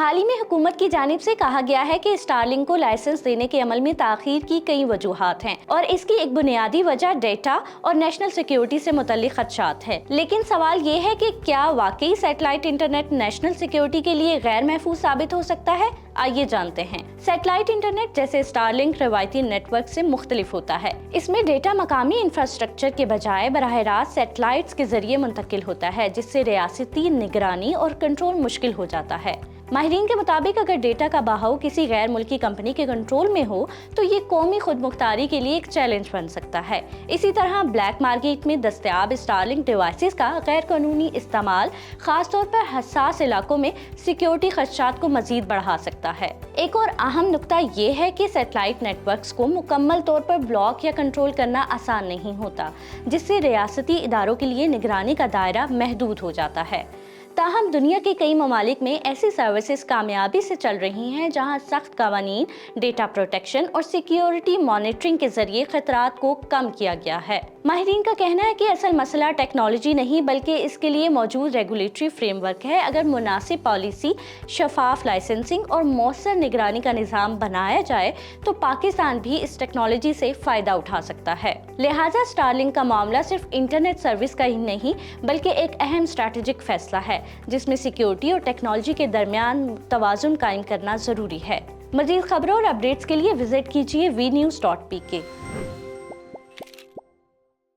حال ہی میں حکومت کی جانب سے کہا گیا ہے کہ اسٹارلنک کو لائسنس دینے کے عمل میں تاخیر کی کئی وجوہات ہیں اور اس کی ایک بنیادی وجہ ڈیٹا اور نیشنل سیکیورٹی سے متعلق خدشات ہے۔ لیکن سوال یہ ہے کہ کیا واقعی سیٹلائٹ انٹرنیٹ نیشنل سیکیورٹی کے لیے غیر محفوظ ثابت ہو سکتا ہے؟ آئیے جانتے ہیں۔ سیٹلائٹ انٹرنیٹ جیسے اسٹارلنک روایتی نیٹ ورک سے مختلف ہوتا ہے۔ اس میں ڈیٹا مقامی انفراسٹرکچر کے بجائے براہ راست سیٹلائٹس کے ذریعے منتقل ہوتا ہے، جس سے ریاستی نگرانی اور کنٹرول مشکل ہو جاتا ہے۔ ماہرین کے مطابق اگر ڈیٹا کا بہاؤ کسی غیر ملکی کمپنی کے کنٹرول میں ہو تو یہ قومی خود مختاری کے لیے ایک چیلنج بن سکتا ہے۔ اسی طرح بلیک مارکیٹ میں دستیاب اسٹارلنک ڈیوائسز کا غیر قانونی استعمال خاص طور پر حساس علاقوں میں سیکیورٹی خدشات کو مزید بڑھا سکتا ہے۔ ایک اور اہم نقطہ یہ ہے کہ سیٹلائٹ نیٹ ورکس کو مکمل طور پر بلاک یا کنٹرول کرنا آسان نہیں ہوتا، جس سے ریاستی اداروں کے لیے نگرانی کا دائرہ محدود ہو جاتا ہے۔ تاہم دنیا کے کئی ممالک میں ایسی سروسز کامیابی سے چل رہی ہیں جہاں سخت قوانین، ڈیٹا پروٹیکشن اور سیکیورٹی مانیٹرنگ کے ذریعے خطرات کو کم کیا گیا ہے۔ ماہرین کا کہنا ہے کہ اصل مسئلہ ٹیکنالوجی نہیں بلکہ اس کے لیے موجود ریگولیٹری فریم ورک ہے۔ اگر مناسب پالیسی، شفاف لائسنسنگ اور مؤثر نگرانی کا نظام بنایا جائے تو پاکستان بھی اس ٹیکنالوجی سے فائدہ اٹھا سکتا ہے۔ لہٰذا اسٹارلنک کا معاملہ صرف انٹرنیٹ سروس کا ہی نہیں بلکہ ایک اہم اسٹریٹجک فیصلہ ہے جس میں سیکیورٹی اور ٹیکنالوجی کے درمیان توازن قائم کرنا ضروری ہے۔ مزید خبروں اور اپڈیٹس کے لیے وزٹ کیجیے vnews.pk۔